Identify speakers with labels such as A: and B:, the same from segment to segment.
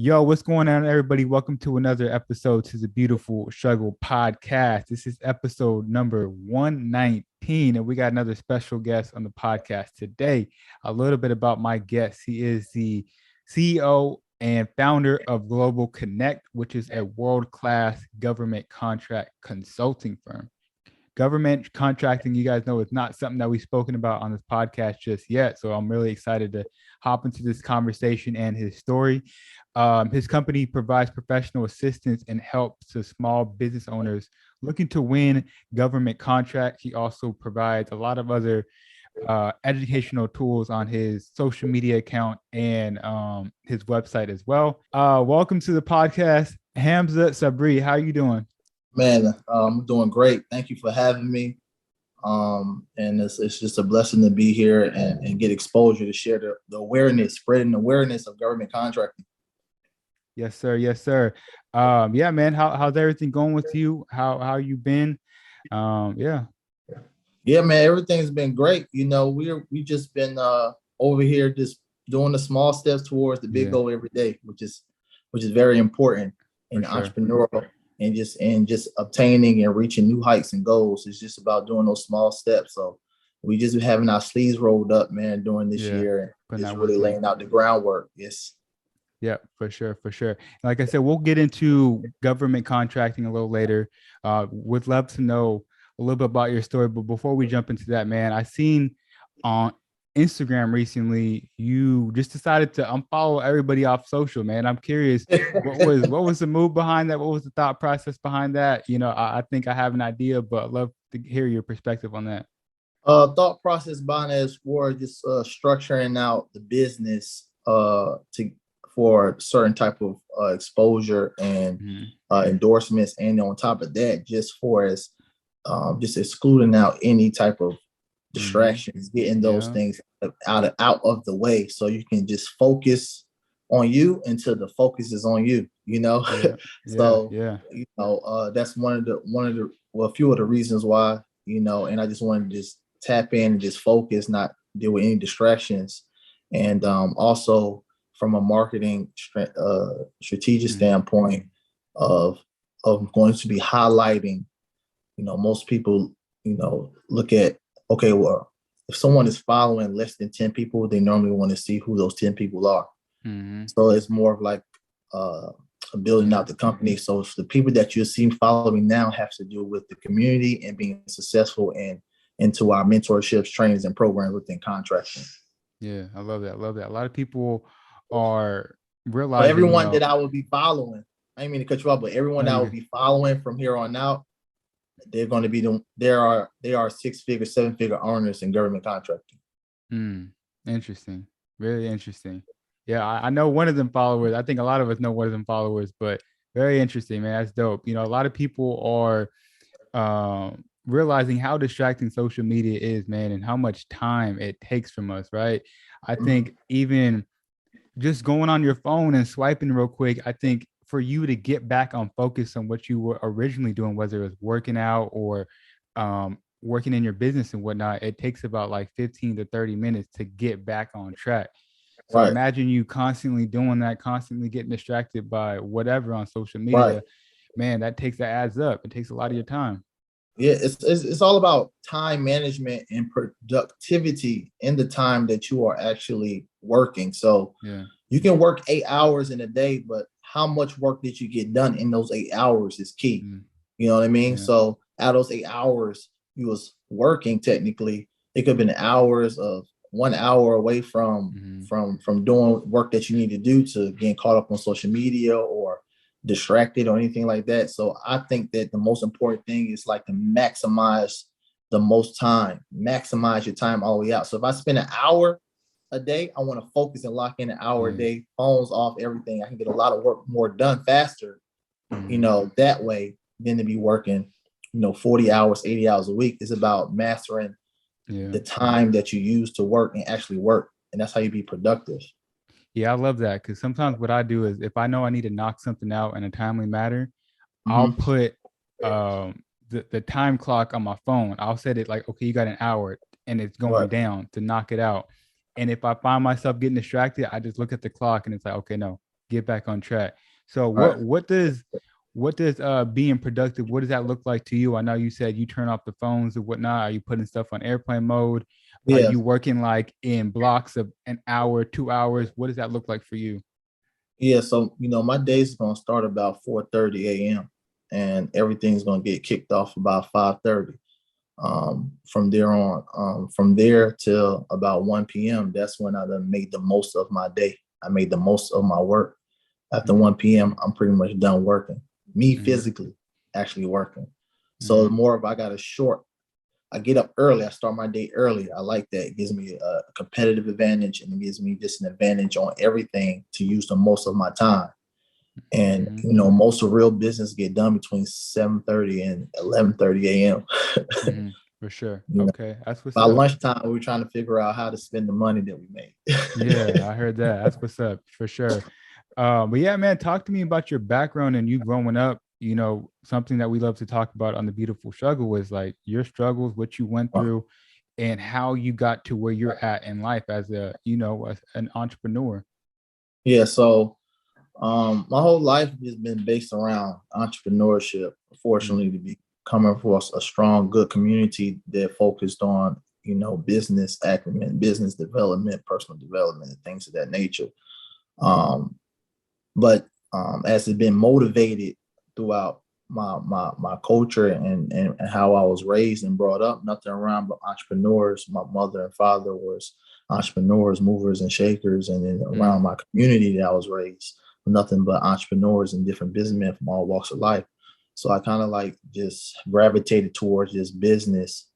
A: Yo, what's going on, everybody? Welcome to another episode to the Beautiful Struggle podcast. This is episode number 119, and we got another special guest on the podcast today. A little bit about my guest. He is the CEO and founder of Global Connect, which is a world-class government contract consulting firm. Government contracting, you guys know, is not something that we've spoken about on this podcast just yet. So I'm really excited to hop into this conversation and his story. His company provides professional assistance and help to small business owners looking to win government contracts. He also provides a lot of other educational tools on his social media account and his website as well. Welcome to the podcast, Hamza Sabree. How are you doing?
B: Man, I'm doing great. Thank you for having me. And it's just a blessing to be here and get exposure to share the awareness, spreading awareness of government contracting.
A: Yes, sir. Yes, sir. Yeah, man. How's everything going with you? How you been? Yeah.
B: Yeah, man, everything's been great. We just been over here just doing the small steps towards the big
A: Yeah,
B: goal every day, which is very important
A: for
B: in
A: sure.
B: entrepreneurial and just obtaining and reaching new heights and goals. It's just about doing those small steps. So we just been having our sleeves rolled up, man, during this
A: Yeah.
B: year and
A: Putting
B: just
A: that
B: really
A: work in.
B: laying out the groundwork. Yes.
A: Yeah, for sure, for sure. Like I said, we'll get into government contracting a little later. Would love to know a little bit about your story, but before we jump into that, man, I seen on Instagram recently you just decided to unfollow everybody off social, man. I'm curious, what was the move behind that? What was the thought process behind that? I think I have an idea, but I'd love to hear your perspective on that.
B: Thought process behind it is for just structuring out the business to for certain type of exposure and
A: Mhm.
B: endorsements, and on top of that, just for as just excluding out any type of
A: Mhm.
B: distractions, getting those
A: Yeah.
B: things out of the way, so you can just focus on you until the focus is on you.
A: Yeah. Yeah.
B: So
A: Yeah.
B: that's one of the well, a few of the reasons why, and I just wanted to just tap in and just focus, not deal with any distractions, and also from a marketing strategic
A: Mhm.
B: standpoint of going to be highlighting. Most people, look at, okay, well, if someone is following less than 10 people, they normally want to see who those 10 people are.
A: Mhm.
B: So it's more of like uh, building
A: Yeah.
B: out the company. So the people that you're seeing following now have to do with the community and being successful and into our mentorships, trainings, and programs within contracting.
A: Yeah, I love that. I love that. A lot of people are
B: So
A: realizing,
B: everyone that I will be following, I didn't mean to cut you off, but everyone
A: no,
B: that I
A: you
B: will
A: good.
B: be following from here on out, they're going to be they are 6-figure, 7-figure earners in government contracting.
A: Mm, interesting. Very interesting. Yeah, I know one of them followers. I think a lot of us know one of them followers, but very interesting, man. That's dope. A lot of people are realizing how distracting social media is, man, and how much time it takes from us, right? I
B: Mhm.
A: think even just going on your phone and swiping real quick, I think for you to get back on focus on what you were originally doing, whether it was working out or working in your business and whatnot, it takes about like 15 to 30 minutes to get back on track. So
B: Right,
A: imagine you constantly doing that, constantly getting distracted by whatever on social
B: right.
A: media. Man, that adds up. It takes a lot of your time.
B: Yeah, it's all about time management and productivity in the time that you are actually working. So
A: Yeah.
B: you can work 8 hours in a day, but how much work did you get done in those 8 hours is key.
A: Mm,
B: You know what I mean?
A: yeah.
B: So out of those 8 hours, you was working technically. It could have been hours of 1 hour away from
A: Hmm.
B: doing work that you need to do to getting caught up on social media or distracted or anything like that. So I think that the most important thing is like to maximize the most time, maximize your time all the way out. So if I spend an hour a day, I want to focus and lock in an hour a
A: Yeah.
B: day, phones off, everything. I can get a lot of work more done faster,
A: Hmm.
B: that way than to be working, 40 hours, 80 hours a week. Is about mastering
A: Yeah.
B: the time that you use to work and actually work. And that's how you be productive.
A: Yeah, I love that because sometimes what I do is if I know I need to knock something out in a timely manner, I'll
B: Mm-hmm.
A: put the time clock on my phone. I'll set it like, okay, you got an hour and it's going
B: Right.
A: down to knock it out. And if I find myself getting distracted, I just look at the clock and it's like, okay, no. get back on track. So
B: All right.
A: what does being productive, what does that look like to you? I know you said you turn off the phones and whatnot. Are you putting stuff on airplane mode? Are
B: Yeah.
A: you working like in blocks of an hour, 2 hours? What does that look like for you?
B: Yeah. So, my day's going to start about 4:30 a.m. and everything's going to get kicked off about 5:30. From there on, from there till about 1 p.m., that's when I done made the most of my day. I made the most of my work. After
A: Mm-hmm.
B: 1 p.m., I'm pretty much done working, me
A: Mm-hmm.
B: physically actually working. So the
A: Mm-hmm.
B: more of I got a short, I get up early, I start my day early. I like that. It gives me a competitive advantage and it gives me just an advantage on everything to use the most of my time. And
A: Mm-hmm.
B: most of real business get done between 7:30 and 11:30 a.m.
A: Mm-hmm. For sure.
B: you know,
A: Okay. That's what's
B: by
A: up.
B: lunchtime, we're trying to figure out how to spend the money that we made.
A: Yeah, I heard that. That's what's up for sure. But yeah, man, talk to me about your background and you growing up. Something that we love to talk about on the Beautiful Struggle is like your struggles, what you went through, and how you got to where you're at in life as an entrepreneur.
B: Yeah, so my whole life has been based around entrepreneurship.
A: Mm,
B: Fortunately, to be coming from a strong, good community that focused on business acumen, business development, personal development, and things of that nature. Um, but as it's been motivated throughout my culture and how I was raised and brought up, nothing around but entrepreneurs. My mother and father was entrepreneurs, movers and shakers, and then
A: mm,
B: around my community that I was raised, nothing but entrepreneurs and different businessmen from all walks of life. So I kind of like just gravitated towards this business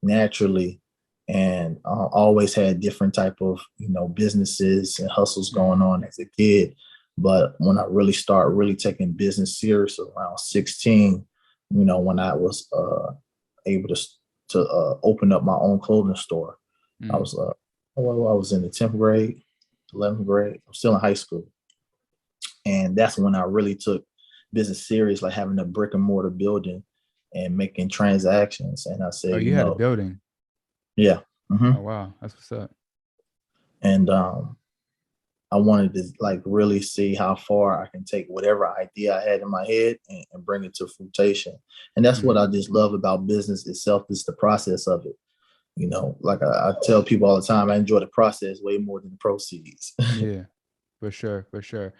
B: naturally, and always had different type of businesses and hustles going
A: mm,
B: on as a kid. But when I really start really taking business serious around 16, when I was able to open up my own clothing store, I
A: mm.
B: was well, I was in the 10th grade, 11th grade. I'm still in high school, and that's when I really took business serious, like having a brick and mortar building and making transactions. And I
A: Oh,
B: said,
A: you had a building.
B: yeah.
A: Oh,
B: hmm
A: wow. That's what's up.
B: And I wanted to like really see how far I can take whatever idea I had in my head and bring it to fruition. And that's what
A: Mm,
B: I just love about business itself, is the process of it. Like I tell people all the time, I enjoy the process way more than the proceeds.
A: yeah, for sure, for sure.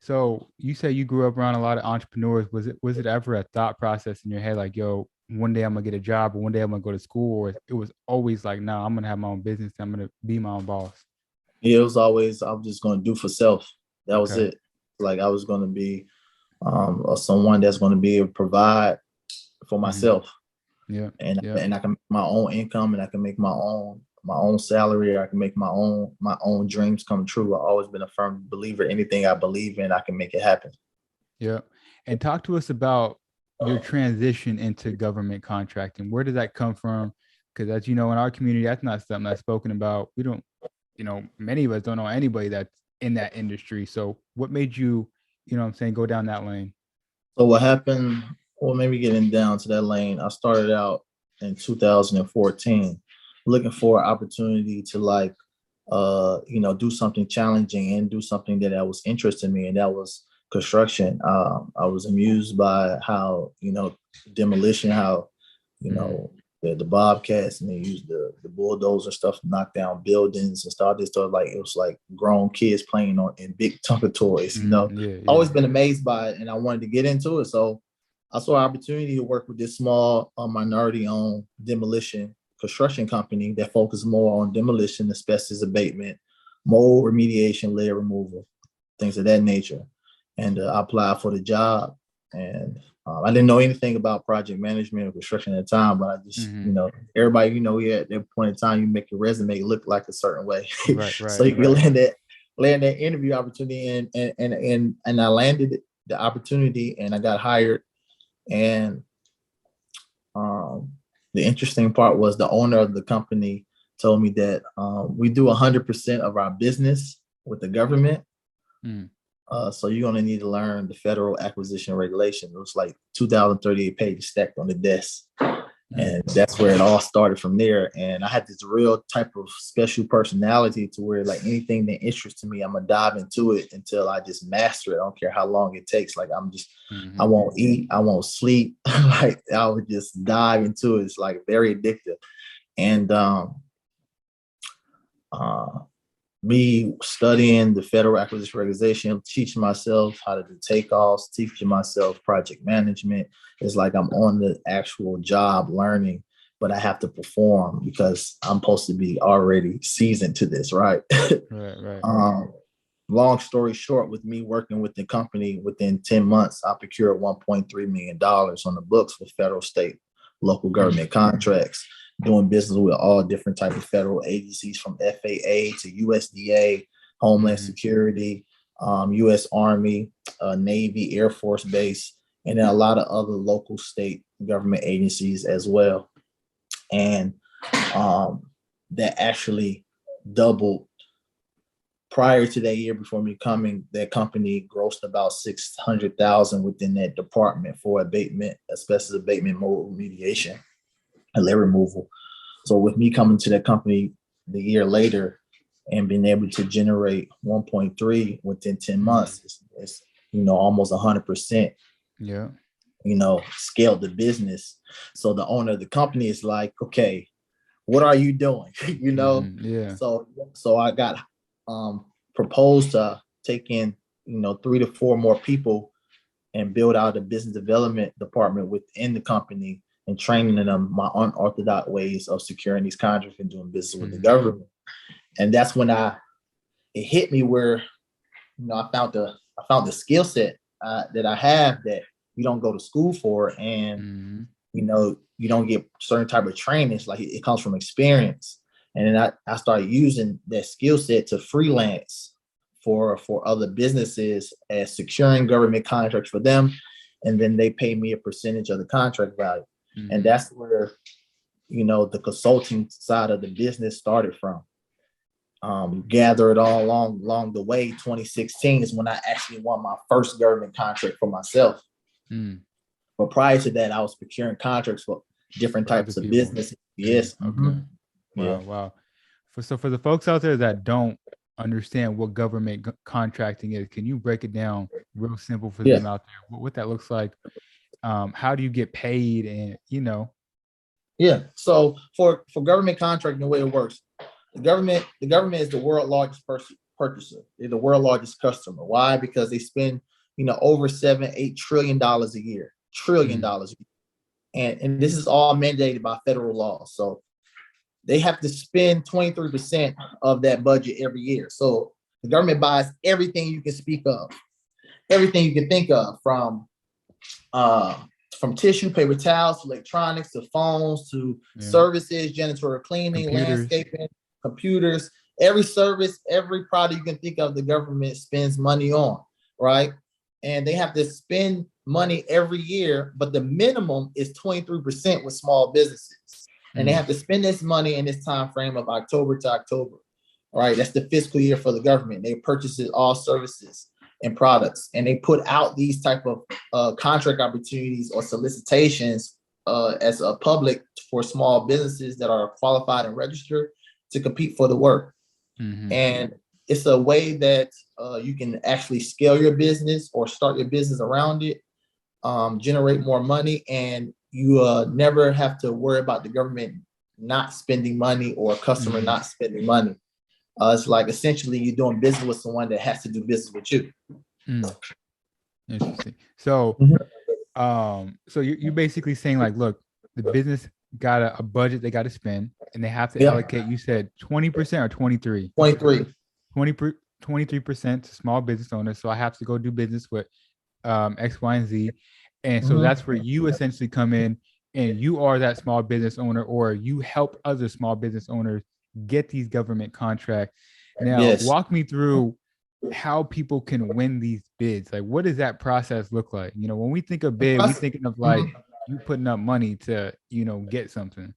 A: So you say you grew up around a lot of entrepreneurs. Was it ever a thought process in your head like, yo, one day I'm gonna get a job or one day I'm gonna go to school, or it was always like, no, I'm gonna have my own business. I'm gonna be my own boss.
B: It was always, I was just going to do for self. That was
A: Okay.
B: it. Like I was going to be someone that's going to be able to provide for
A: Hmm.
B: myself,
A: Yeah.
B: and
A: Yeah.
B: and I can make my own income, and I can make my own salary. I can make my own dreams come true. I've always been a firm believer. Anything I believe in, I can make it happen.
A: Yeah. And talk to us about your transition into government contracting. Where did that come from? Because as you know, in our community, that's not something that's spoken about. We don't, many of us don't know anybody that's in that industry. So what made you, what I'm saying, go down that lane?
B: So what happened? Well, maybe getting down to that lane. I started out in 2014, looking for an opportunity to like, do something challenging and do something that was interested me, and that was construction. I was amused by how demolition, how you
A: Mm,
B: know the bobcats, and they use the bulldozer stuff to knock down buildings and stuff. This stuff, like it was like grown kids playing on in big chunk of toys.
A: yeah. Yeah.
B: Always been amazed by it, and I wanted to get into it. So I saw an opportunity to work with this small minority-owned demolition construction company that focused more on demolition, asbestos abatement, mold remediation, layer removal, things of that nature. And I applied for the job, and I didn't know anything about project management or construction at the time, but I just,
A: Hmm.
B: everybody, yeah, at that point in time, you make your resume look like a certain way,
A: Right.
B: so
A: Right.
B: you can land that interview opportunity, and I landed the opportunity, and I got hired. And um, the interesting part was the owner of the company told me that we do 100% of our business with the government.
A: Mm,
B: So you're going to need to learn the federal acquisition regulation. It was like 2,038 pages stacked on the desk. And that's where it all started from there. And I had this real type of special personality to where like anything that interests me, I'm gonna dive into it until I just master it. I don't care how long it takes. Like I won't eat, I won't sleep. Like I would just dive into it. It's like very addictive. And me studying the federal acquisition regulation, teaching myself how to do takeoffs, teaching myself project management. It's like I'm on the actual job learning, but I have to perform because I'm supposed to be already seasoned to this, right?
A: Right.
B: Long story short, with me working with the company, within 10 months, I procured $1.3 million on the books for federal, state, local government contracts, doing business with all different types of federal agencies from FAA to USDA, Homeland Security, U.S. Army, Navy, Air Force Base, and then a lot of other local state government agencies as well. And that actually doubled. Prior to that year, before me coming, that company grossed about $600,000 within that department for abatement, asbestos abatement, mold remediation, and lead removal. So with me coming to that company the year later and being able to generate 1.3 within 10 months, it's almost 100%.
A: Yeah.
B: Scaled the business. So the owner of the company is like, okay, what are you doing?
A: Yeah.
B: So I got proposed to take in 3 to 4 more people and build out a business development department within the company and training them my unorthodox ways of securing these contracts and doing business with the government. And that's when it hit me where I found the skill set that I have that you don't go to school for, and you don't get certain type of training. It's like it comes from experience. And then I started using that skill set to freelance for other businesses as securing government contracts for them. And then they pay me a percentage of the contract value. And that's where, the consulting side of the business started from. Gathered all along the way. 2016 is when I actually won my first government contract for myself. But prior to that, I was procuring contracts for different types of businesses. Yes.
A: Okay. Wow. So for the folks out there that don't understand what government contracting is, can you break it down real simple for them out there? What that looks like? How do you get paid? And
B: Yeah. So for government contracting, the way it works, the government is the world's largest purchaser. They're the world's largest customer. Why? Because they spend over $7-8 trillion a year. And this is all mandated by federal law. So they have to spend 23% of that budget every year. So the government buys everything you can speak of, everything you can think of, from tissue, paper towels, to electronics, to phones, to services, janitorial cleaning, landscaping, computers, every service, every product you can think of, the government spends money on, right? And they have to spend money every year, but the minimum is 23% with small businesses. And they have to spend this money in this time frame of October to October. All right, that's the fiscal year for the government. They purchase all services and products, and they put out these type of contract opportunities or solicitations as a public for small businesses that are qualified and registered to compete for the work. And it's a way that you can actually scale your business or start your business around it, generate more money, and you never have to worry about the government not spending money or a customer not spending money. It's like essentially you're doing business with someone that has to do business with you.
A: Interesting. So, so you're basically saying like, look, the business got a budget they got to spend, and they have to allocate. You said 20% or 23? 23% to small business owners. So I have to go do business with X, Y, and Z. And so that's where you essentially come in, and you are that small business owner, or you help other small business owners get these government contracts. Now, walk me through how people can win these bids. Like, what does that process look like? When we think of bid, we're thinking of like you putting up money to, get something.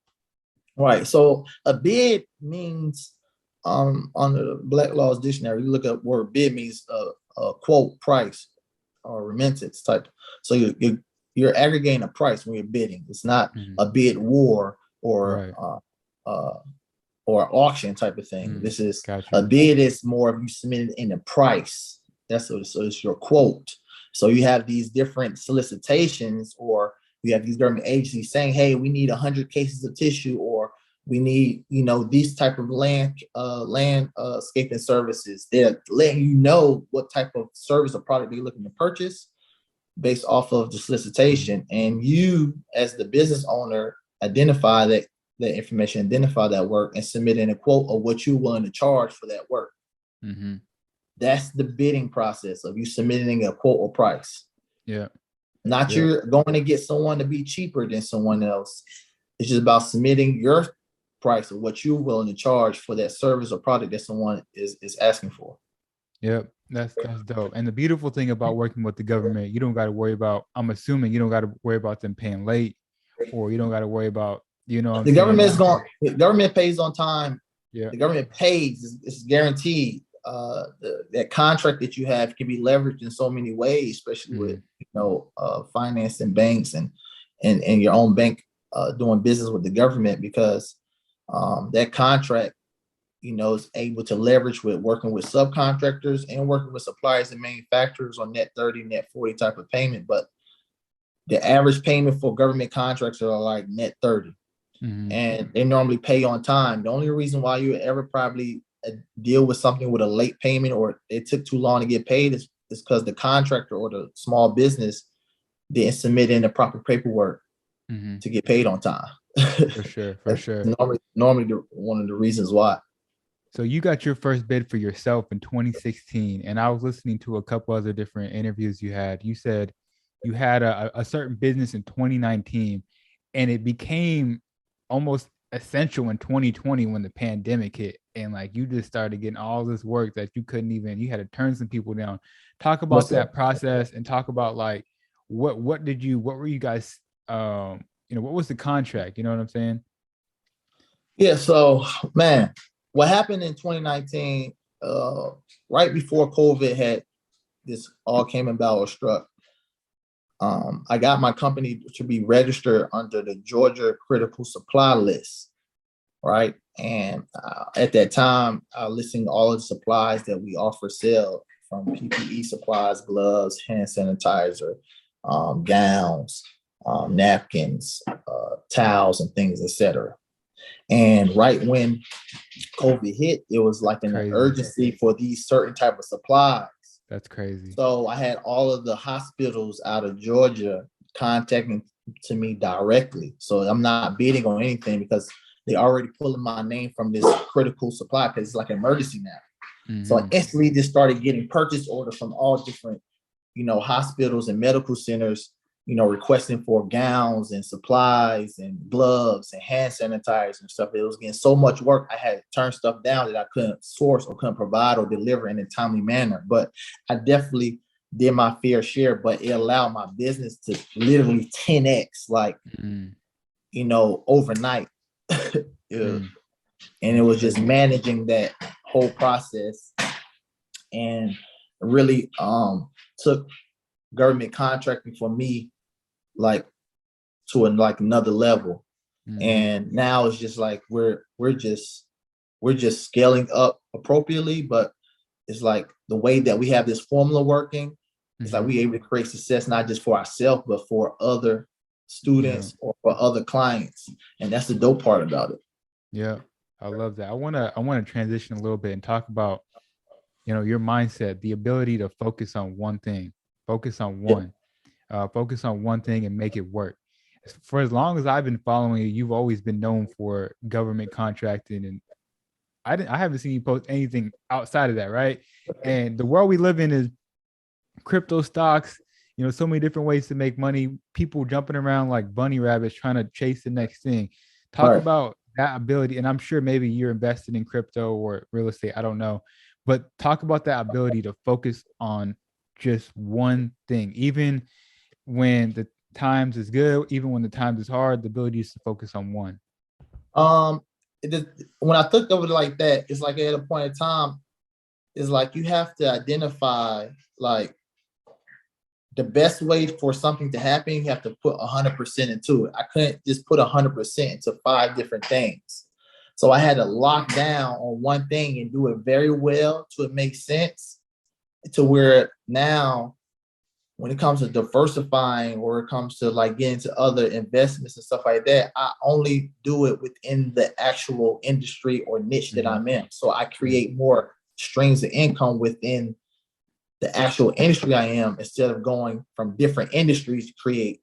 B: Right. So a bid means, on the Black Laws Dictionary, you look up word bid means a quote, price, or remittance type. So you're aggregating a price when you're bidding. It's not
A: Mhm.
B: a bid war
A: Right.
B: or auction type of thing. This is
A: Got
B: a
A: you.
B: bid is more of you submitting in a price. That's what, so it's your quote. So you have these different solicitations, or you have these government agencies saying, "Hey, we need 100 cases of tissue," or we need, these type of landscaping services. They're letting you know what type of service or product they're looking to purchase based off of the solicitation, and you as the business owner identify that information, identify that work, and submit in a quote of what you're willing to charge for that work.
A: Mm-hmm.
B: That's the bidding process of you submitting a quote or price.
A: Yeah.
B: Not
A: Yeah.
B: you're going to get someone to be cheaper than someone else. It's just about submitting your price of what you're willing to charge for that service or product that someone is asking for.
A: Yep. That's dope. And the beautiful thing about working with the government, you don't got to worry about, I'm assuming you don't got to worry about them paying late, or you don't got to worry about, you know what I'm
B: The
A: saying?
B: the government pays on time.
A: Yeah.
B: The government pays, it's guaranteed. That contract that you have can be leveraged in so many ways, especially with finance and banks and your own bank doing business with the government, because that contract is able to leverage with working with subcontractors and working with suppliers and manufacturers on net 30, net 40 type of payment. But the average payment for government contracts are like net 30.
A: Mm-hmm.
B: And they normally pay on time. The only reason why you ever probably deal with something with a late payment or it took too long to get paid is because the contractor or the small business didn't submit in the proper paperwork to get paid on time.
A: For sure. For
B: That's
A: sure.
B: normally one of the reasons why.
A: So you got your first bid for yourself in 2016, and I was listening to a couple other different interviews you had. You said you had a certain business in 2019, and it became almost essential in 2020 when the pandemic hit, and like you just started getting all this work that you couldn't even. You had to turn some people down. Talk about that process, and talk about like what were you guys what was the contract? You know what I'm saying?
B: Yeah. So, man, what happened in 2019, right before COVID had this all came about or struck, I got my company to be registered under the Georgia Critical Supply List, right? And at that time, listing all of the supplies that we offer sale, from PPE supplies, gloves, hand sanitizer, gowns, napkins, towels, and things, etc. And right when COVID hit, it was like an urgency for these certain type of supplies.
A: That's crazy.
B: So I had all of the hospitals out of Georgia contacting to me directly. So I'm not bidding on anything because they already pulling my name from this critical supply because it's like an emergency now. Mm-hmm. So I instantly just started getting purchase orders from all different, hospitals and medical centers, requesting for gowns and supplies and gloves and hand sanitizers and stuff. It was getting so much work. I had to turn stuff down that I couldn't source or couldn't provide or deliver in a timely manner. But I definitely did my fair share, but it allowed my business to literally 10x, like, overnight. And it was just managing that whole process, and really took government contracting for me like to another level. And now it's just like we're just scaling up appropriately, but it's like the way that we have this formula working, it's like we able to create success not just for ourselves but for other students or for other clients, and that's the dope part about it.
A: Yeah, I love that. I want to transition a little bit and talk about your mindset, the ability to focus on one thing, focus on one thing and make it work. For as long as I've been following you, you've always been known for government contracting, and I haven't seen you post anything outside of that, right? And the world we live in is crypto stocks, so many different ways to make money, people jumping around like bunny rabbits trying to chase the next thing. Talk about that ability, and I'm sure maybe you're invested in crypto or real estate, I don't know, but talk about that ability to focus on just one thing, even when the times is good, even when the times is hard, the ability is to focus on one.
B: When I think of it like that, it's like at a point in time, it's like you have to identify like the best way for something to happen, you have to put 100% into it. I couldn't just put 100% into 5 different things. So I had to lock down on one thing and do it very well to it make sense, to where now when it comes to diversifying or it comes to like getting into other investments and stuff like that, I only do it within the actual industry or niche that I'm in. So I create more streams of income within the actual industry I am, instead of going from different industries to create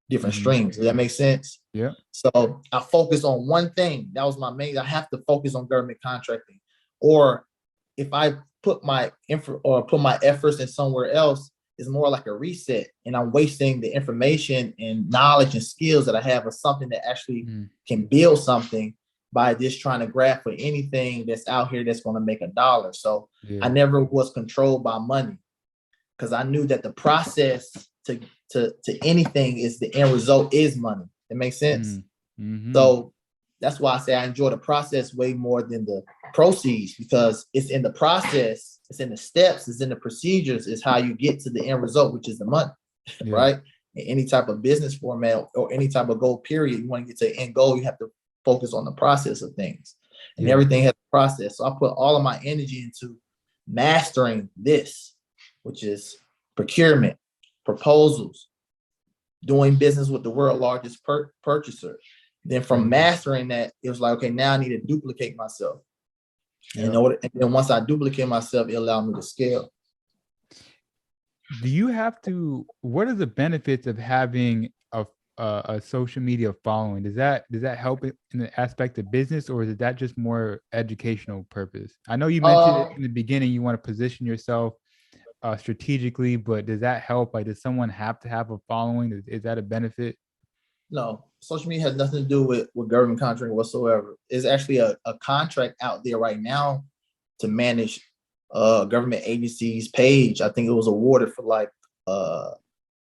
B: different streams. Does that make sense?
A: Yeah.
B: So I focus on one thing. That was my main. I have to focus on government contracting. Or if I put my efforts in somewhere else, it's more like a reset, and I'm wasting the information and knowledge and skills that I have of something that actually can build something by just trying to grab for anything that's out here that's going to make $1. So I never was controlled by money, because I knew that the process to anything is the end result is money. It makes sense. So that's why I say I enjoy the process way more than the proceeds, because it's in the process, it's in the steps, it's in the procedures, is how you get to the end result, which is the money, right? In any type of business format or any type of goal period, you want to get to the end goal, you have to focus on the process of things, and everything has a process. So I put all of my energy into mastering this, which is procurement, proposals, doing business with the world's largest purchaser. Then from mastering that, it was like, okay, now I need to duplicate myself. And then once I duplicate myself, it allowed me to scale.
A: Do you have to, what are the benefits of having a social media following? Does that help in the aspect of business, or is that just more educational purpose? I know you mentioned in the beginning you want to position yourself strategically, but does that help? Like, does someone have to have a following? Is that a benefit?
B: No, social media has nothing to do with government contracting whatsoever. There's actually a contract out there right now to manage government agencies' page. I think it was awarded for like a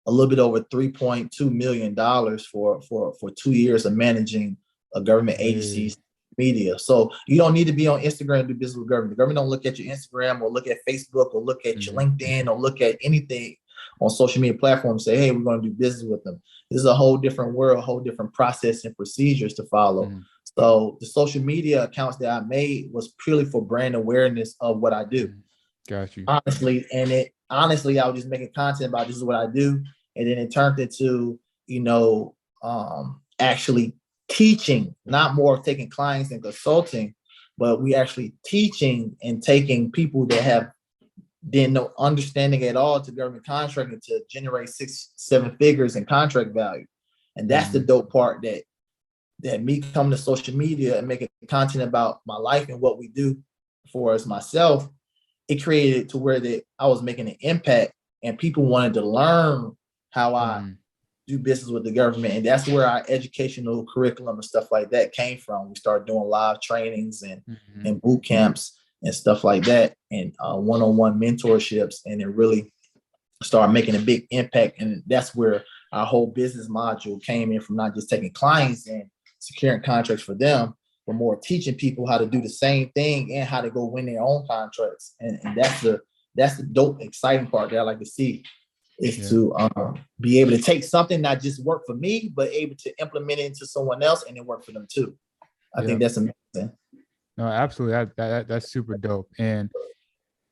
B: little bit over $3.2 million for 2 years of managing a government agency's media. So you don't need to be on Instagram to do business with government. The government don't look at your Instagram or look at Facebook or look at your LinkedIn or look at anything on social media platforms and say, hey, we're going to do business with them. This is a whole different world, a whole different process and procedures to follow. So the social media accounts that I made was purely for brand awareness of what I do.
A: Got you.
B: Honestly, I was just making content about this is what I do. And then it turned into, actually teaching, not more of taking clients and consulting, but we actually teaching and taking people that have then no understanding at all to government contracting to generate 6-7 figures in contract value. And that's the dope part, that me coming to social media and making content about my life and what we do for us myself, it created to where that I was making an impact and people wanted to learn how I do business with the government. And that's where our educational curriculum and stuff like that came from. We started doing live trainings and boot camps and stuff like that, and one-on-one mentorships, and it really started making a big impact. And that's where our whole business module came in, from not just taking clients and securing contracts for them, but more teaching people how to do the same thing and how to go win their own contracts. And that's the dope, exciting part that I like to see, is to be able to take something not just work for me, but able to implement it into someone else and it work for them too. I think that's amazing.
A: No, absolutely. That's super dope. And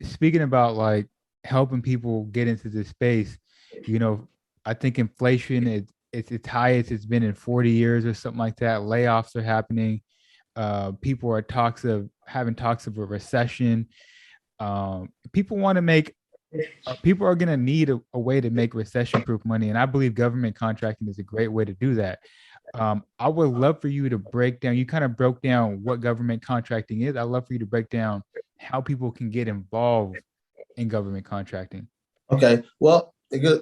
A: speaking about like helping people get into this space, I think inflation it's its highest it's been in 40 years or something like that. Layoffs are happening. People are having talks of a recession. People want to make. People are going to need a way to make recession-proof money, and I believe government contracting is a great way to do that. I would love for you to break down. You kind of broke down what government contracting is. I'd love for you to break down how people can get involved in government contracting.
B: Okay, well,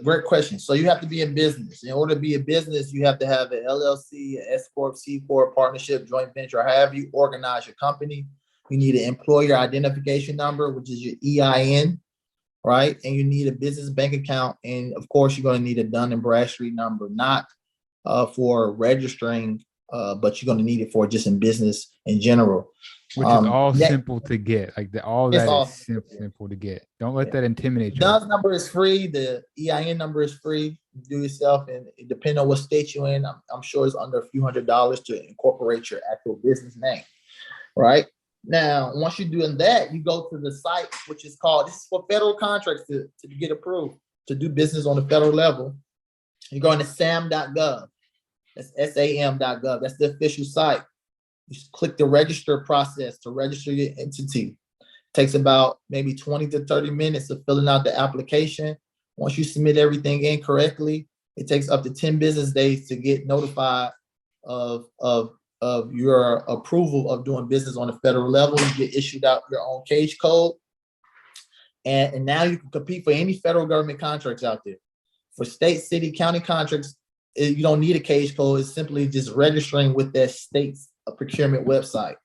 B: great question. So you have to be in business. In order to be a business, you have to have an LLC, an S corp, C corp, partnership, joint venture, however you organize your company. You need an employer identification number, which is your EIN, right? And you need a business bank account, and of course, you're going to need a Dun & Bradstreet number, not for registering, but you're going to need it for just in business in general.
A: Which is all
B: Yeah,
A: simple to get. Like all
B: it's
A: that is
B: all
A: simple to get. Don't let
B: yeah.
A: that intimidate you.
B: DUNS number is free. The EIN number is free. Do yourself, and depending on what state you're in, I'm sure it's under a few $100s to incorporate your actual business name. Right now, once you're doing that, you go to the site, which is called, this is for federal contracts to get approved to do business on the federal level. You're going to sam.gov. That's sam.gov. That's the official site. You just click the register process to register your entity. Takes about maybe 20 to 30 minutes of filling out the application. Once you submit everything in correctly, it takes up to 10 business days to get notified of your approval of doing business on the federal level. You get issued out your own cage code. And now you can compete for any federal government contracts out there. For state, city, county contracts, you don't need a cage code. It's simply just registering with that state's procurement website.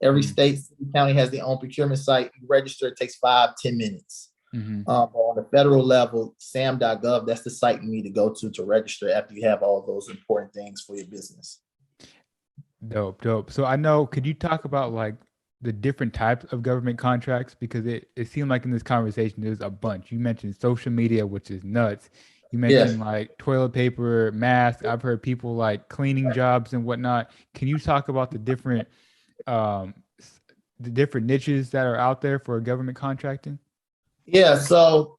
B: Every state, city, county has their own procurement site. You register, it takes 5-10 minutes. On the federal level, sam.gov, that's the site you need to go to register after you have all those important things for your business.
A: Dope. So I know, could you talk about like the different types of government contracts? Because it seemed like in this conversation, there's a bunch. You mentioned social media, which is nuts. You mentioned like toilet paper, masks. I've heard people like cleaning jobs and whatnot. Can you talk about the different niches that are out there for government contracting?
B: Yeah, so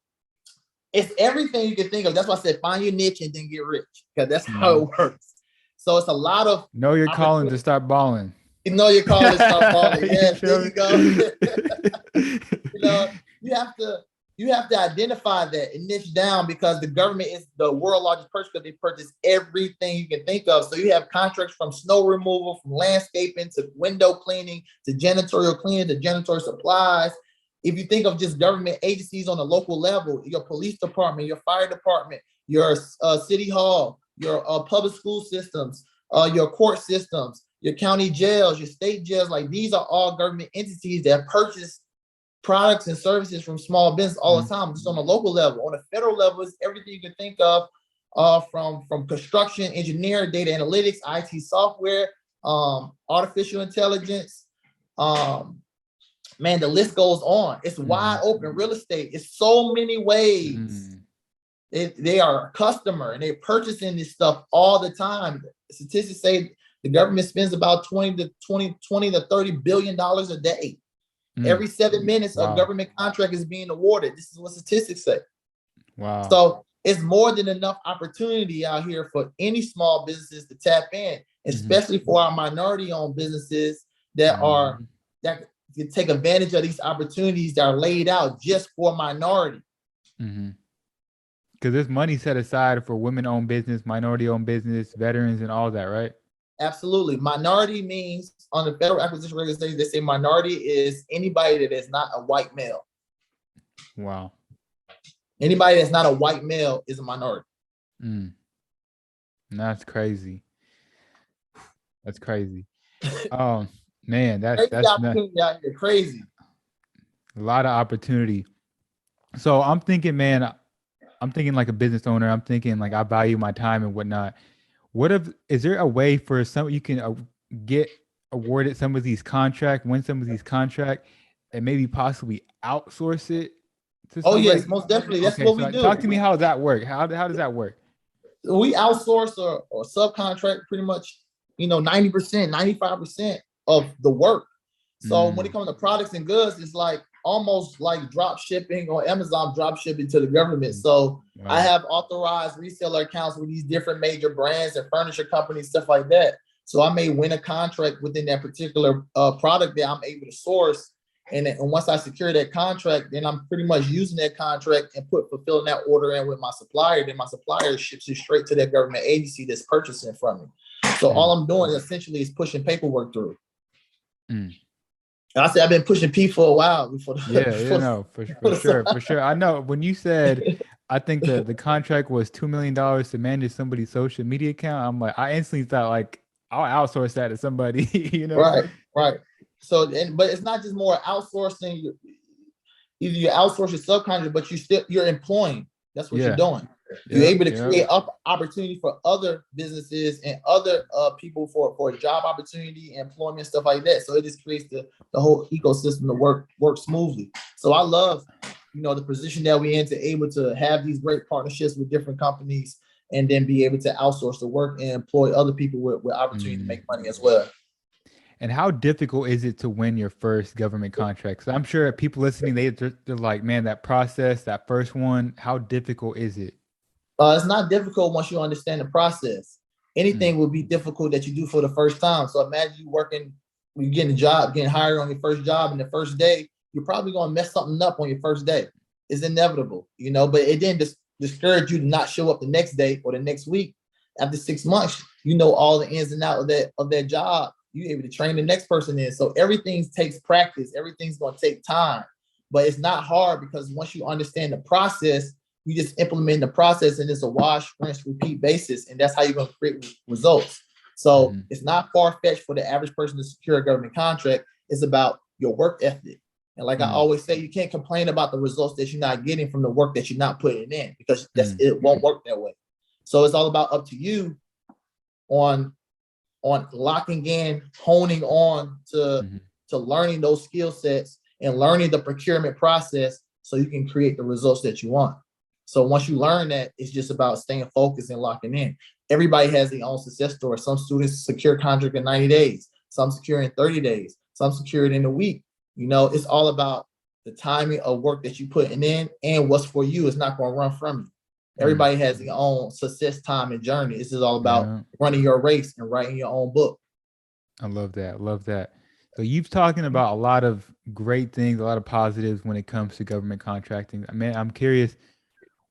B: it's everything you can think of. That's why I said find your niche and then get rich, because that's how it works. So it's a lot of
A: know your calling to start balling.
B: You know your calling to start balling. Yes, there you go. You have to identify that and niche down, because the government is the world's largest purchaser. They purchase everything you can think of. So you have contracts from snow removal, from landscaping to window cleaning to janitorial cleaning to janitorial supplies. If you think of just government agencies on a local level, your police department, your fire department, your city hall, your public school systems, your court systems, your county jails, your state jails, like these are all government entities that purchase products and services from small business all the time, just on a local level. On a federal level, it's everything you can think of, from construction, engineering, data analytics, IT software, artificial intelligence. Man, the list goes on. It's wide open. Real estate. It's so many ways. They are a customer and they're purchasing this stuff all the time. Statistics say the government spends about 20 to 30 billion dollars a day. Every 7 minutes, a government contract is being awarded. This is what statistics say.
A: Wow.
B: So it's more than enough opportunity out here for any small businesses to tap in, especially for our minority-owned businesses that can take advantage of these opportunities that are laid out just for minority.
A: Because there's money set aside for women-owned business, minority-owned business, veterans, and all that, right?
B: Absolutely. Minority means, on the federal acquisition regulations, they say minority is anybody that is not a white male.
A: Wow.
B: Anybody that's not a white male is a minority.
A: That's crazy. That's crazy. Man, that's
B: opportunity out here. Crazy.
A: A lot of opportunity. So I'm thinking, man, like a business owner. I'm thinking like I value my time and whatnot. Is there a way for some you can get awarded some of these contracts, win some of these contracts, and maybe possibly outsource it to somebody?
B: Yes, most definitely. That's what we do.
A: Talk to me how that work. How does that work?
B: We outsource or subcontract pretty much, 90%, 95% of the work. So when it comes to products and goods, it's like almost like drop shipping or Amazon drop shipping to the government. So I have authorized reseller accounts with these different major brands and furniture companies, stuff like that. So I may win a contract within that particular product that I'm able to source. And once I secure that contract, then I'm pretty much using that contract and fulfilling that order in with my supplier. Then my supplier ships it straight to that government agency that's purchasing from me. So all I'm doing essentially is pushing paperwork through. I said I've been pushing P for a while before.
A: For sure. I know when you said, I think the contract was $2 million to manage somebody's social media account. I'm like, I instantly thought like I'll outsource that to somebody.
B: Right. So, but it's not just more outsourcing. Either you outsource your subcontractor, but you're employing. That's what you're doing. You're able to create opportunity for other businesses and other people for job opportunity, employment, stuff like that. So it just creates the whole ecosystem to work smoothly. So I love, the position that we're in, to able to have these great partnerships with different companies and then be able to outsource the work and employ other people with opportunity to make money as well.
A: And how difficult is it to win your first government contract? Because I'm sure people listening, they're like, man, that process, that first one, how difficult is it?
B: It's not difficult once you understand the process. Anything will be difficult that you do for the first time. So imagine you getting a job, getting hired on your first job, and the first day, you're probably going to mess something up on your first day. It's inevitable, but it didn't discourage you to not show up the next day or the next week. After 6 months, all the ins and outs of that job. You're able to train the next person in. So everything takes practice. Everything's going to take time, but it's not hard, because once you understand the process, you just implement the process, and it's a wash, rinse, repeat basis. And that's how you're going to create results. So it's not far-fetched for the average person to secure a government contract. It's about your work ethic. And like I always say, you can't complain about the results that you're not getting from the work that you're not putting in, because it won't work that way. So it's all about up to you on locking in, honing on to learning those skill sets and learning the procurement process so you can create the results that you want. So once you learn that, it's just about staying focused and locking in. Everybody has their own success story. Some students secure contract in 90 days, some secure in 30 days, some secure it in a week. It's all about the timing of work that you're putting in and what's for you. It's not going to run from you. Everybody has their own success time and journey. This is all about running your race and writing your own book.
A: I love that. Love that. So you've talking about a lot of great things, a lot of positives when it comes to government contracting. I mean, I'm curious,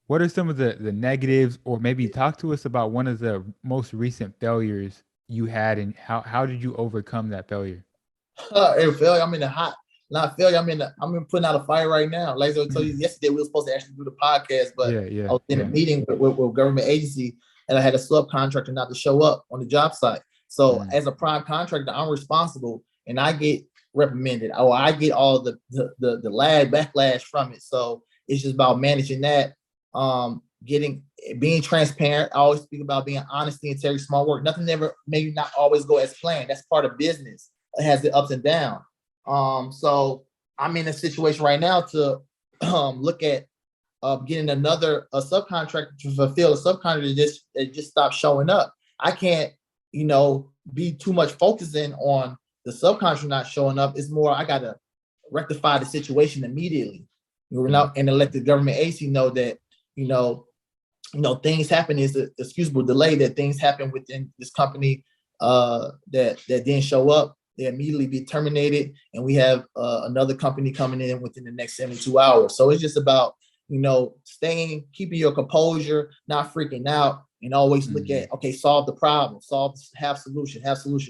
A: what are some of the negatives, or maybe talk to us about one of the most recent failures you had, and how did you overcome that failure?
B: Failure, I'm in the hot. Not failure. I'm putting out a fire right now. Like I told you yesterday, we were supposed to actually do the podcast, but I was in a meeting with a government agency, and I had a subcontractor not to show up on the job site. So as a prime contractor, I'm responsible, and I get reprimanded, or I get all the backlash from it. So it's just about managing that, being transparent. I always speak about being honesty, integrity, smart work. Nothing ever, maybe not always go as planned. That's part of business. It has the ups and downs. So I'm in a situation right now to look at getting another subcontractor to fulfill a subcontractor that just stopped showing up. I can't, be too much focusing on the subcontractor not showing up. It's more, I gotta rectify the situation immediately. And to let the government agency know that, things happen, is an excusable delay, that things happen within this company that didn't show up. They immediately be terminated, and we have another company coming in within the next 72 hours. So it's just about, keeping your composure, not freaking out, and always look at, solve the problem, have solution,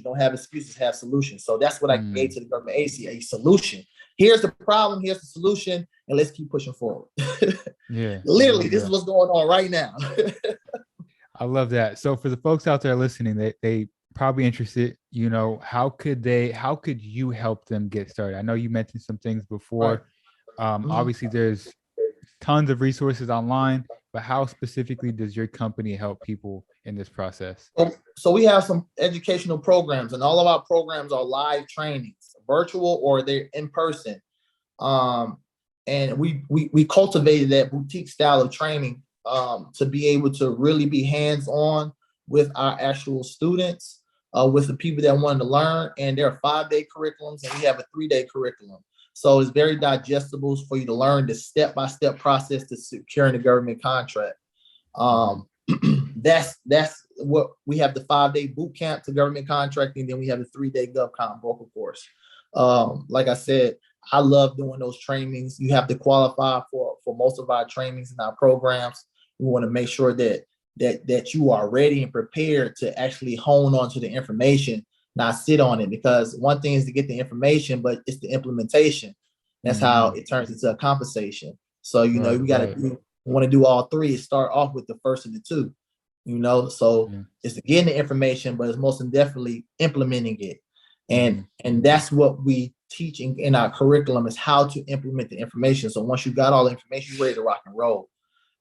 B: don't have excuses, have solutions. So that's what I gave to the government agency, a solution. Here's the problem, here's the solution, and let's keep pushing forward. Literally, this is what's going on right now.
A: I love that. So for the folks out there listening, they probably interested, how could you help them get started? I know you mentioned some things before. Obviously there's tons of resources online, but how specifically does your company help people in this process?
B: So we have some educational programs, and all of our programs are live trainings, virtual or they're in person. And we cultivated that boutique style of training to be able to really be hands-on with our actual students, with the people that wanted to learn. And there are 5-day curriculums, and we have a 3-day curriculum. So it's very digestible for you to learn the step-by-step process to securing a government contract. That's what we have, the 5-day boot camp to government contracting. Then we have the 3-day GovCon broker course. Like I said, I love doing those trainings. You have to qualify for most of our trainings and our programs. We want to make sure that you are ready and prepared to actually hone onto the information, not sit on it, because one thing is to get the information, but it's the implementation. That's how it turns into a compensation. So, we want to do all three. Start off with the first of the two, so it's getting the information, but it's most definitely implementing it. And that's what we teach in our curriculum, is how to implement the information. So once you got all the information, you're ready to rock and roll.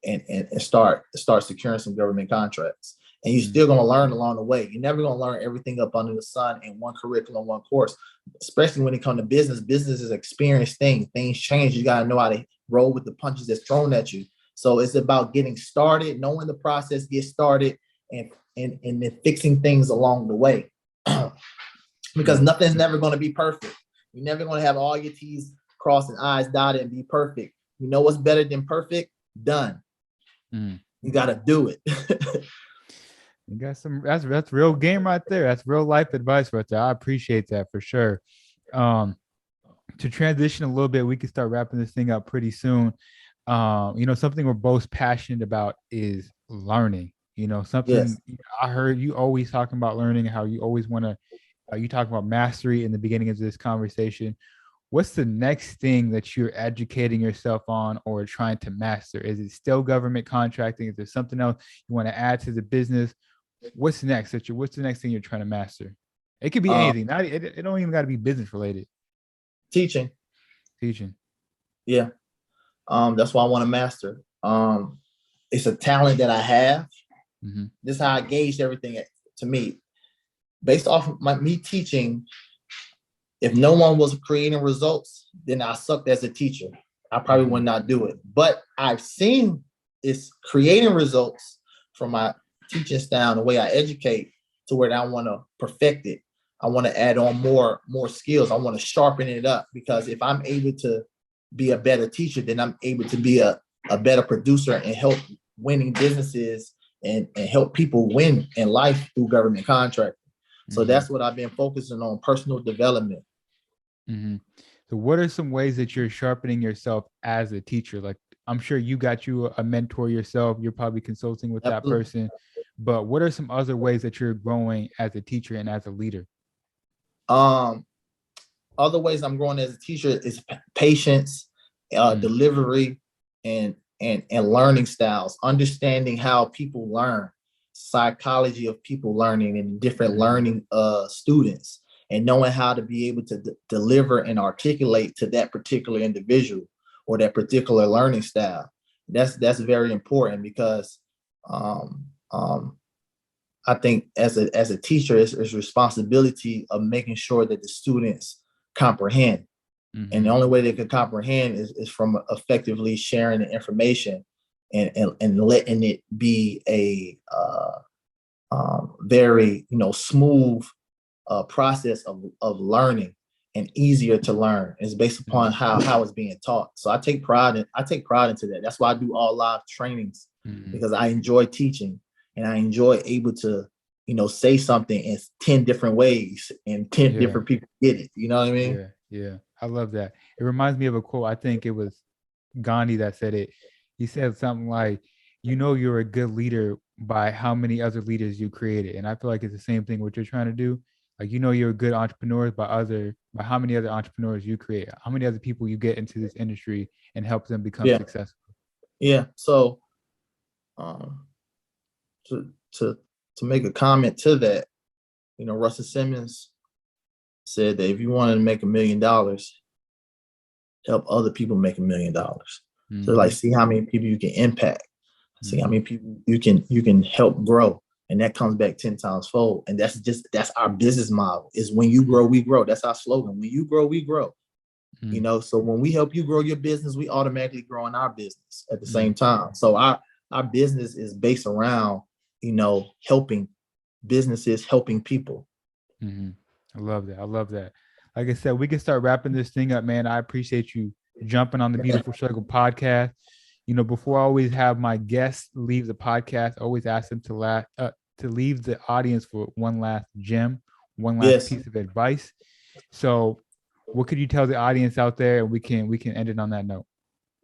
B: and start securing some government contracts. And you're still going to learn along the way. You're never going to learn everything up under the sun in one curriculum, one course, especially when it comes to business. Business is an experienced thing. Things change. You got to know how to roll with the punches that's thrown at you. So it's about getting started, knowing the process, get started, and then fixing things along the way. Because nothing's never going to be perfect. You're never going to have all your T's crossed and I's dotted and be perfect. You know what's better than perfect? Done. You got to do it.
A: You got some, that's real game right there. That's real life advice right there. I appreciate that for sure. To transition a little bit, we can start wrapping this thing up pretty soon. Something we're both passionate about is learning. Something I heard you always talking about learning, how you always want to, you talk about mastery in the beginning of this conversation. What's the next thing that you're educating yourself on or trying to master? Is it still government contracting? Is there something else you want to add to the business? What's next? What's the next thing you're trying to master? It could be anything. It don't even got to be business related.
B: Teaching.
A: Yeah.
B: That's what I want to master. It's a talent that I have. This is how I gauged everything to me. Based off of me teaching, if no one was creating results, then I sucked as a teacher. I probably would not do it. But I've seen it's creating results from my teaching style, the way I educate, to where I want to perfect it. I want to add on more skills. I want to sharpen it up, because if I'm able to be a better teacher, then I'm able to be a better producer and help winning businesses and help people win in life through government contracting. So that's what I've been focusing on, personal development.
A: So what are some ways that you're sharpening yourself as a teacher? Like, I'm sure you got you a mentor yourself. You're probably consulting with that person. But what are some other ways that you're growing as a teacher and as a leader?
B: Other ways I'm growing as a teacher is patience, delivery, and learning styles, understanding how people learn, psychology of people learning and different learning students, and knowing how to be able to deliver and articulate to that particular individual or that particular learning style. That's very important, because I think as a teacher, it's responsibility of making sure that the students comprehend. And the only way they can comprehend is from effectively sharing the information and letting it be a very smooth process of learning and easier to learn. It's based upon how it's being taught. So I take pride into that. That's why I do all live trainings, because I enjoy teaching and I enjoy able to say something in 10 different ways and 10 different people get it. You know what I mean?
A: Yeah. I love that. It reminds me of a quote. I think it was Gandhi that said it. He said something like, you're a good leader by how many other leaders you created. And I feel like it's the same thing what you're trying to do. Like, you're a good entrepreneur by how many other entrepreneurs you create, how many other people you get into this industry and help them become successful.
B: Yeah. So to make a comment to that, Russell Simmons said that if you wanted to make $1 million, help other people make $1 million. So see how many people you can impact, see how many people you can help grow. And that comes back 10 times fold. And that's our business model, is when you grow, we grow. That's our slogan. When you grow, we grow. So when we help you grow your business, we automatically grow in our business at the same time. So our business is based around, helping businesses, helping people.
A: I love that. Like I said, we can start wrapping this thing up, man. I appreciate you jumping on the Beautiful Struggle podcast. Before I always have my guests leave the podcast, I always ask them to leave the audience for one last gem, one last piece of advice. So what could you tell the audience out there? And we can end it on that note.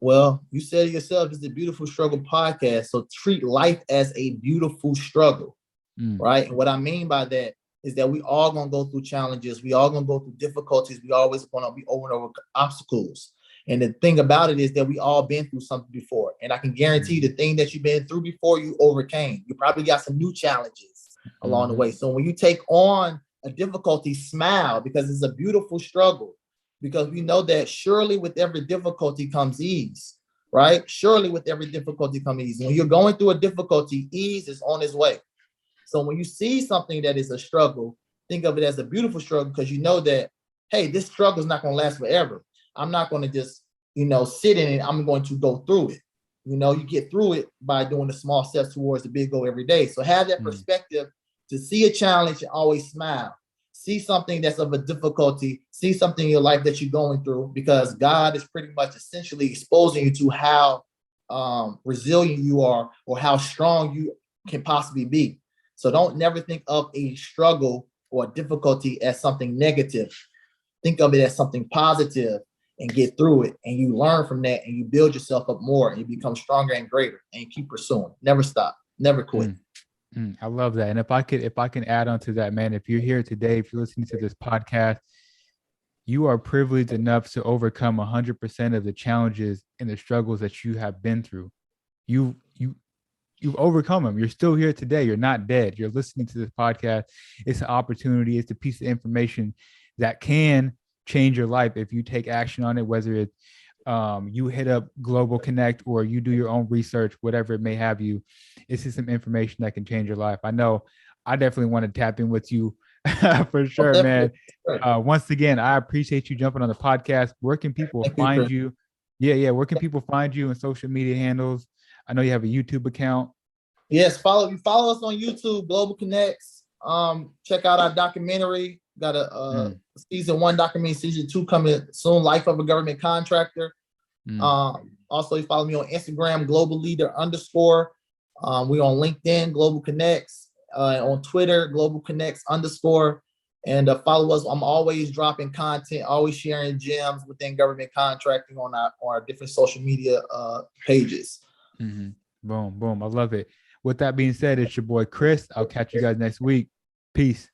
B: Well, you said it yourself, it's the Beautiful Struggle podcast. So treat life as a beautiful struggle, right? And what I mean by that is that we all going to go through challenges. We all going to go through difficulties. We always going to be over obstacles. And the thing about it is that we all been through something before. And I can guarantee you the thing that you've been through before, you overcame. You probably got some new challenges along the way. So when you take on a difficulty, smile, because it's a beautiful struggle. Because we know that surely with every difficulty comes ease, right? Surely with every difficulty comes ease. When you're going through a difficulty, ease is on its way. So when you see something that is a struggle, think of it as a beautiful struggle, because you know that, hey, this struggle is not going to last forever. I'm not going to just, sit in it. I'm going to go through it. You get through it by doing the small steps towards the big goal every day. So have that perspective to see a challenge and always smile. See something that's of a difficulty, see something in your life that you're going through, because God is pretty much essentially exposing you to how resilient you are or how strong you can possibly be. So don't never think of a struggle or a difficulty as something negative. Think of it as something positive and get through it. And you learn from that and you build yourself up more and you become stronger and greater and you keep pursuing. Never stop, never quit.
A: I love that. And if I can add on to that, man, if you're here today, if you're listening to this podcast, you are privileged enough to overcome 100% of the challenges and the struggles that you have been through. You've overcome them. You're still here today. You're not dead. You're listening to this podcast. It's an opportunity. It's a piece of information that can change your life if you take action on it, whether it's you hit up Global Connect or you do your own research, whatever it may have you. This is some information that can change your life. I know I definitely want to tap in with you for sure, man. Once again, I appreciate you jumping on the podcast. Where can people find you? Yeah. Where can people find you and social media handles? I know you have a YouTube account.
B: Yes, follow us on YouTube, Global Connects. Check out our documentary. Got a season 1 documentary, season 2 coming soon. Life of a Government Contractor. Also, you follow me on Instagram, Global Leader _. We on LinkedIn, Global Connects. On Twitter, Global Connects _ and follow us. I'm always dropping content, always sharing gems within government contracting on our different social media pages.
A: Boom. I love it. With that being said, it's your boy Chris. I'll catch you guys next week. Peace.